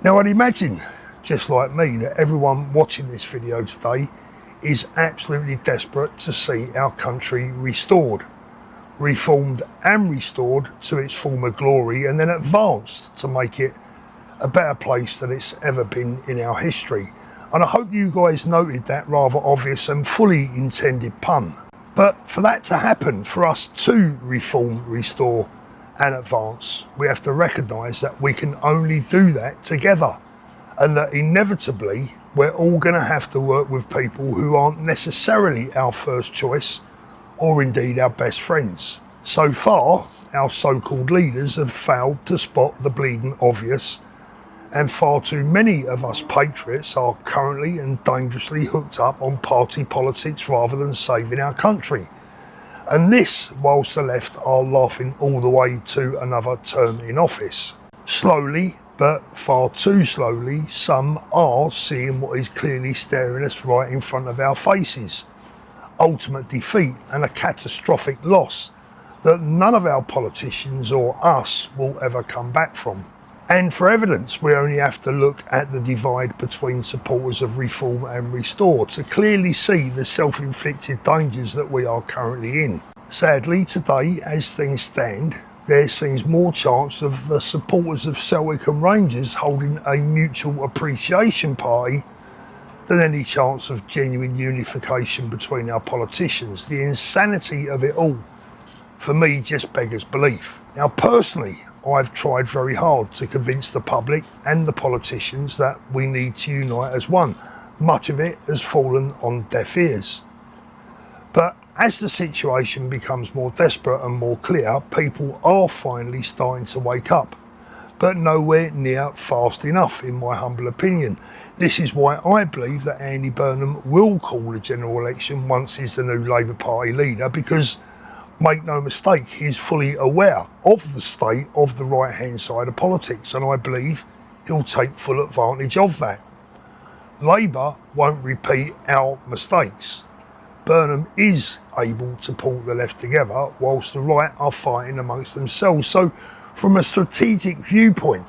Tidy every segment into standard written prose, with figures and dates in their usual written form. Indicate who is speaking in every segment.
Speaker 1: Now I'd imagine, just like me, that everyone watching this video today is absolutely desperate to see our country restored, reformed and restored to its former glory, and then advanced to make it a better place than it's ever been in our history. And I hope you guys noted that rather obvious and fully intended pun. But for that to happen, for us to reform, restore and advance, we have to recognise that we can only do that together, and that inevitably we're all going to have to work with people who aren't necessarily our first choice or indeed our best friends. So far, our so-called leaders have failed to spot the bleeding obvious, and far too many of us patriots are currently and dangerously hooked up on party politics rather than saving our country. And this whilst the left are laughing all the way to another term in office. Slowly, but far too slowly, some are seeing what is clearly staring us right in front of our faces. Ultimate defeat and a catastrophic loss that none of our politicians or us will ever come back from. And for evidence, we only have to look at the divide between supporters of reform and restore to clearly see the self-inflicted dangers that we are currently in. Sadly, today, as things stand, there seems more chance of the supporters of Celtic and Rangers holding a mutual appreciation party than any chance of genuine unification between our politicians. The insanity of it all, for me, just beggars belief. Now, personally, I've tried very hard to convince the public and the politicians that we need to unite as one. Much of it has fallen on deaf ears. But as the situation becomes more desperate and more clear, people are finally starting to wake up, but nowhere near fast enough, in my humble opinion. This is why I believe that Andy Burnham will call a general election once he's the new Labour Party leader, because make no mistake, he is fully aware of the state of the right-hand side of politics, and I believe he'll take full advantage of that. Labour won't repeat our mistakes. Burnham is able to pull the left together whilst the right are fighting amongst themselves. So from a strategic viewpoint,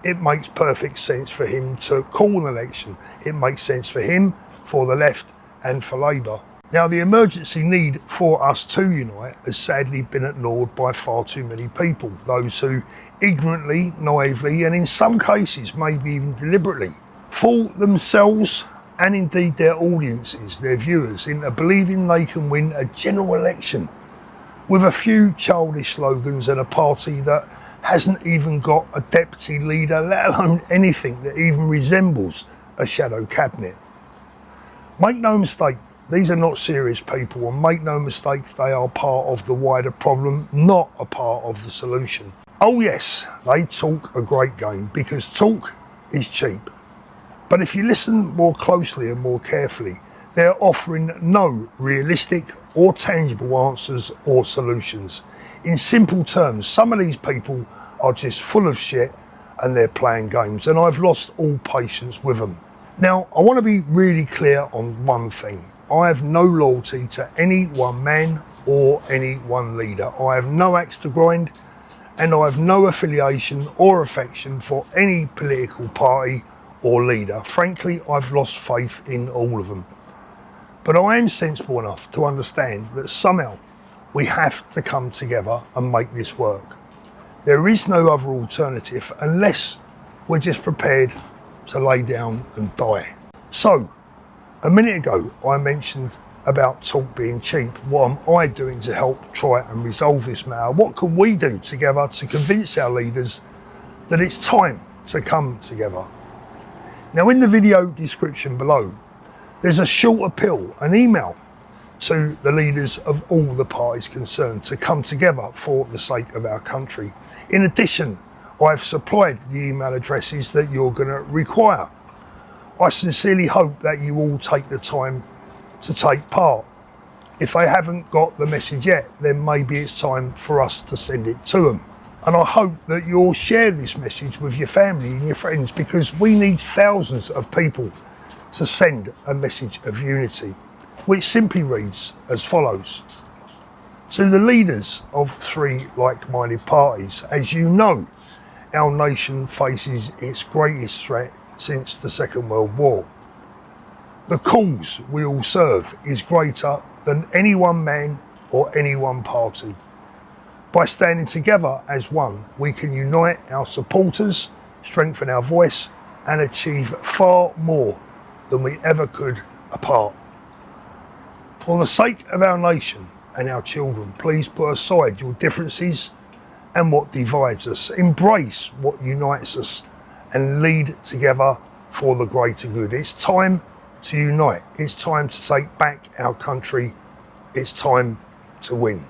Speaker 1: it makes perfect sense for him to call an election. It makes sense for him, for the left and for Labour. Now, the emergency need for us to unite has sadly been ignored by far too many people, those who ignorantly, naively, and in some cases maybe even deliberately, fool themselves and indeed their audiences, their viewers, into believing they can win a general election with a few childish slogans and a party that hasn't even got a deputy leader, let alone anything that even resembles a shadow cabinet. Make no mistake, these are not serious people, and make no mistake, they are part of the wider problem, not a part of the solution. Oh yes, they talk a great game, because talk is cheap. But if you listen more closely and more carefully, they're offering no realistic or tangible answers or solutions. In simple terms, some of these people are just full of shit and they're playing games, and I've lost all patience with them. Now, I want to be really clear on one thing. I have no loyalty to any one man or any one leader. I have no axe to grind, and I have no affiliation or affection for any political party or leader. Frankly, I've lost faith in all of them. But I am sensible enough to understand that somehow we have to come together and make this work. There is no other alternative unless we're just prepared to lay down and die. So, a minute ago, I mentioned about talk being cheap. What am I doing to help try and resolve this matter? What can we do together to convince our leaders that it's time to come together? Now, in the video description below, there's a short appeal, an email to the leaders of all the parties concerned to come together for the sake of our country. In addition, I've supplied the email addresses that you're going to require. I sincerely hope that you all take the time to take part. If they haven't got the message yet, then maybe it's time for us to send it to them. And I hope that you'll share this message with your family and your friends, because we need thousands of people to send a message of unity, which simply reads as follows. To the leaders of three like-minded parties, as you know, our nation faces its greatest threat since the Second World War. The cause we all serve is greater than any one man or any one party. By standing together as one, we can unite our supporters, strengthen our voice, and achieve far more than we ever could apart. For the sake of our nation and our children, please put aside your differences and what divides us. Embrace what unites us and lead together for the greater good. It's time to unite. It's time to take back our country. It's time to win.